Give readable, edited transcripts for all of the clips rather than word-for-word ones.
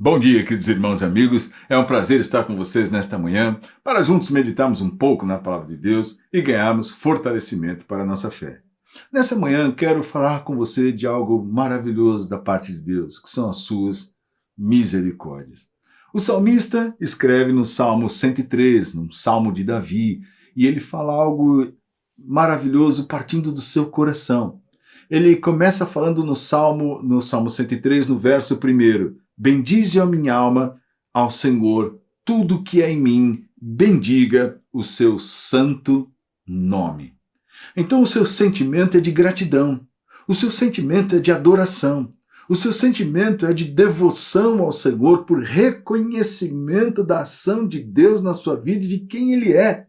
Bom dia, queridos irmãos e amigos. É um prazer estar com vocês nesta manhã para juntos meditarmos um pouco na Palavra de Deus e ganharmos fortalecimento para a nossa fé. Nessa manhã, quero falar com você de algo maravilhoso da parte de Deus, que são as suas misericórdias. O salmista escreve no Salmo 103, no Salmo de Davi, e ele fala algo maravilhoso partindo do seu coração. Ele começa falando no Salmo 103, no verso 1. Bendize a minha alma ao Senhor, tudo que é em mim, bendiga o seu santo nome. Então o seu sentimento é de gratidão, o seu sentimento é de adoração, o seu sentimento é de devoção ao Senhor por reconhecimento da ação de Deus na sua vida e de quem Ele é,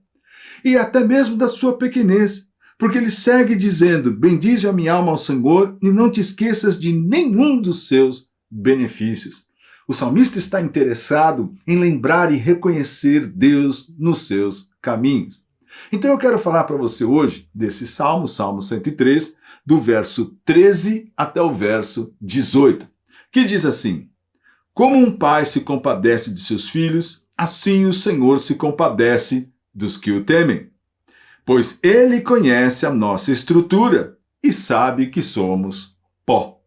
e até mesmo da sua pequenez. Porque ele segue dizendo, bendize a minha alma ao Senhor e não te esqueças de nenhum dos seus benefícios. O salmista está interessado em lembrar e reconhecer Deus nos seus caminhos. Então eu quero falar para você hoje desse Salmo 103, do verso 13 até o verso 18, que diz assim: Como um pai se compadece de seus filhos, assim o Senhor se compadece dos que o temem. Pois ele conhece a nossa estrutura e sabe que somos pó.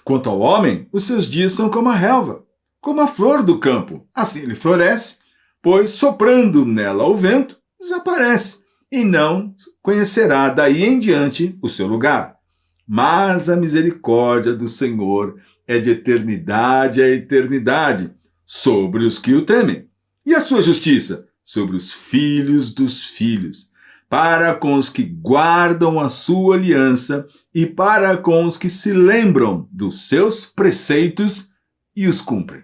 Quanto ao homem, os seus dias são como a relva, como a flor do campo. Assim ele floresce, pois soprando nela o vento, desaparece, e não conhecerá daí em diante o seu lugar. Mas a misericórdia do Senhor é de eternidade a eternidade sobre os que o temem, e a sua justiça sobre os filhos dos filhos, para com os que guardam a sua aliança e para com os que se lembram dos seus preceitos e os cumprem.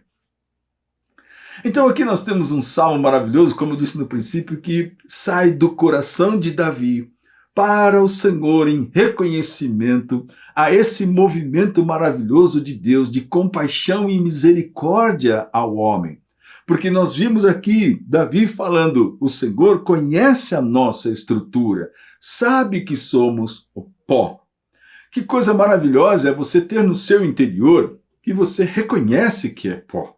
Então aqui nós temos um salmo maravilhoso, como eu disse no princípio, que sai do coração de Davi para o Senhor em reconhecimento a esse movimento maravilhoso de Deus, de compaixão e misericórdia ao homem. Porque nós vimos aqui Davi falando, o Senhor conhece a nossa estrutura, sabe que somos o pó. Que coisa maravilhosa é você ter no seu interior que você reconhece que é pó.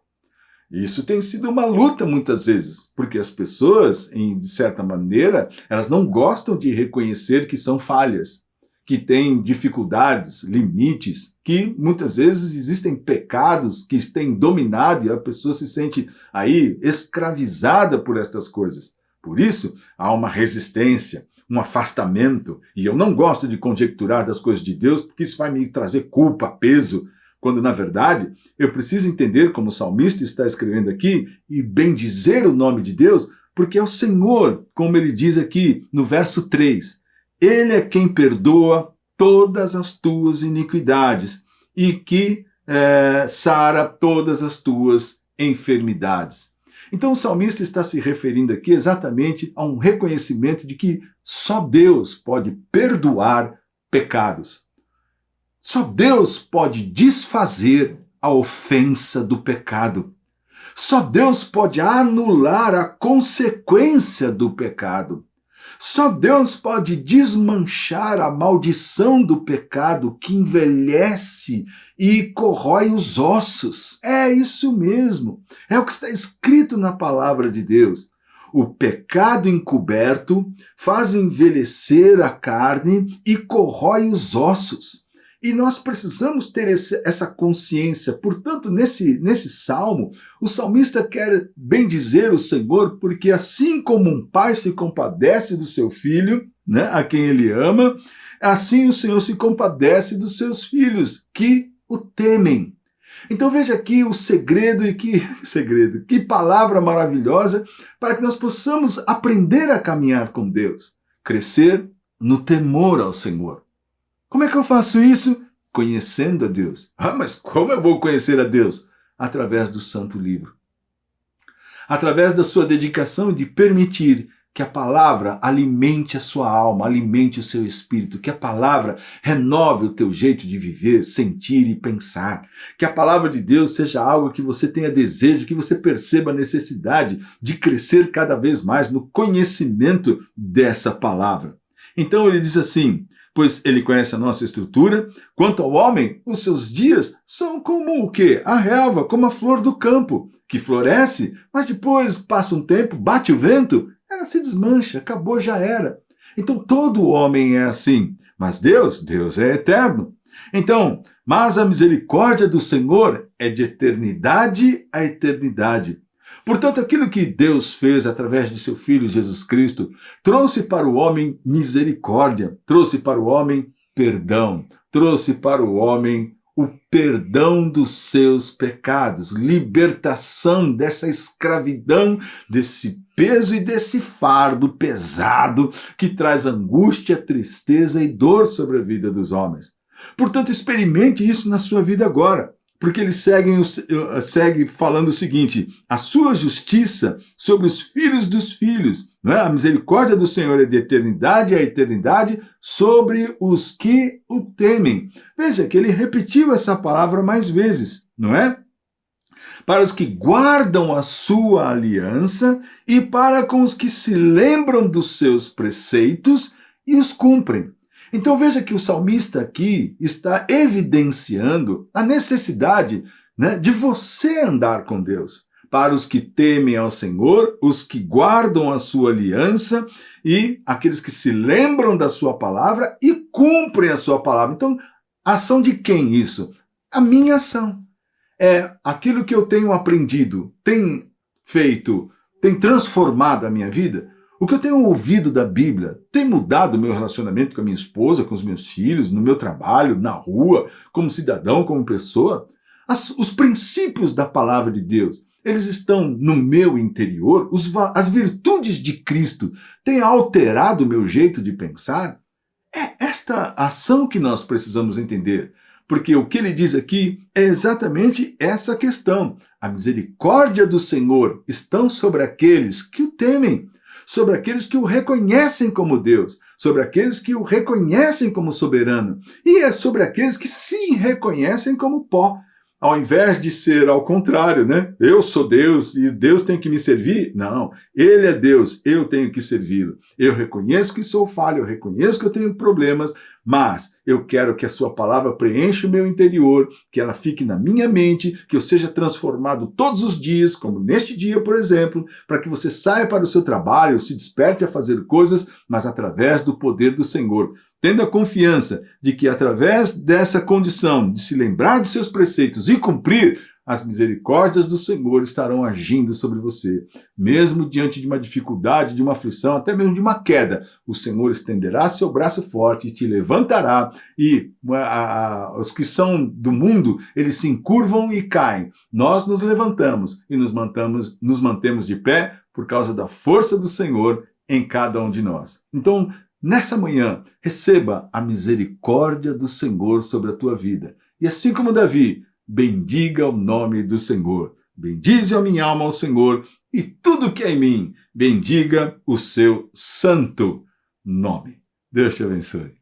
Isso tem sido uma luta muitas vezes, porque as pessoas, de certa maneira, elas não gostam de reconhecer que são falhas, que têm dificuldades, limites, que muitas vezes existem pecados que têm dominado e a pessoa se sente aí escravizada por estas coisas. Por isso, há uma resistência, um afastamento, e eu não gosto de conjecturar das coisas de Deus, porque isso vai me trazer culpa, peso, quando na verdade eu preciso entender, como o salmista está escrevendo aqui, e bendizer o nome de Deus, porque é o Senhor, como ele diz aqui no verso 3, Ele é quem perdoa todas as tuas iniquidades e que sara todas as tuas enfermidades. Então o salmista está se referindo aqui exatamente a um reconhecimento de que só Deus pode perdoar pecados. Só Deus pode desfazer a ofensa do pecado. Só Deus pode anular a consequência do pecado. Só Deus pode desmanchar a maldição do pecado que envelhece e corrói os ossos. É isso mesmo. É o que está escrito na palavra de Deus. O pecado encoberto faz envelhecer a carne e corrói os ossos. E nós precisamos ter essa consciência. Portanto, nesse salmo, o salmista quer bendizer o Senhor, porque assim como um pai se compadece do seu filho, né, a quem ele ama, assim o Senhor se compadece dos seus filhos, que o temem. Então veja aqui o segredo, que palavra maravilhosa, para que nós possamos aprender a caminhar com Deus, crescer no temor ao Senhor. Como é que eu faço isso? Conhecendo a Deus. Mas como eu vou conhecer a Deus? Através do Santo Livro. Através da sua dedicação de permitir que a palavra alimente a sua alma, alimente o seu espírito, que a palavra renove o teu jeito de viver, sentir e pensar. Que a palavra de Deus seja algo que você tenha desejo, que você perceba a necessidade de crescer cada vez mais no conhecimento dessa palavra. Então ele diz assim, pois ele conhece a nossa estrutura. Quanto ao homem, os seus dias são como o quê? A relva, como a flor do campo, que floresce, mas depois passa um tempo, bate o vento, ela se desmancha, acabou, já era. Então todo homem é assim, mas Deus é eterno. Então, mas a misericórdia do Senhor é de eternidade a eternidade. Portanto, aquilo que Deus fez através de seu Filho Jesus Cristo trouxe para o homem misericórdia, trouxe para o homem perdão, trouxe para o homem o perdão dos seus pecados, libertação dessa escravidão, desse peso e desse fardo pesado que traz angústia, tristeza e dor sobre a vida dos homens. Portanto, experimente isso na sua vida agora, porque ele segue falando o seguinte: a sua justiça sobre os filhos dos filhos, não é? A misericórdia do Senhor é de eternidade a eternidade sobre os que o temem. Veja que ele repetiu essa palavra mais vezes, não é? Para os que guardam a sua aliança e para com os que se lembram dos seus preceitos e os cumprem. Então veja que o salmista aqui está evidenciando a necessidade, né, de você andar com Deus. Para os que temem ao Senhor, os que guardam a sua aliança e aqueles que se lembram da sua palavra e cumprem a sua palavra. Então, ação de quem isso? A minha ação. É aquilo que eu tenho aprendido, tem feito, tem transformado a minha vida. O que eu tenho ouvido da Bíblia tem mudado o meu relacionamento com a minha esposa, com os meus filhos, no meu trabalho, na rua, como cidadão, como pessoa. Os princípios da palavra de Deus, eles estão no meu interior. As virtudes de Cristo têm alterado o meu jeito de pensar. É esta ação que nós precisamos entender. Porque o que ele diz aqui é exatamente essa questão. A misericórdia do Senhor estão sobre aqueles que o temem, sobre aqueles que o reconhecem como Deus, sobre aqueles que o reconhecem como soberano, e é sobre aqueles que se reconhecem como pó. Ao invés de ser ao contrário, né? Eu sou Deus e Deus tem que me servir. Não, Ele é Deus, eu tenho que servi-lo. Eu reconheço que sou falho, eu reconheço que eu tenho problemas, mas eu quero que a sua palavra preencha o meu interior, que ela fique na minha mente, que eu seja transformado todos os dias, como neste dia, por exemplo, para que você saia para o seu trabalho, se desperte a fazer coisas, mas através do poder do Senhor. Tendo a confiança de que através dessa condição de se lembrar de seus preceitos e cumprir, as misericórdias do Senhor estarão agindo sobre você. Mesmo diante de uma dificuldade, de uma aflição, até mesmo de uma queda, o Senhor estenderá seu braço forte e te levantará, e os que são do mundo, eles se encurvam e caem. Nós nos levantamos e nos mantemos de pé por causa da força do Senhor em cada um de nós. Então, nessa manhã, receba a misericórdia do Senhor sobre a tua vida. E assim como Davi, bendiga o nome do Senhor. Bendize a minha alma ao Senhor e tudo que é em mim, bendiga o seu santo nome. Deus te abençoe.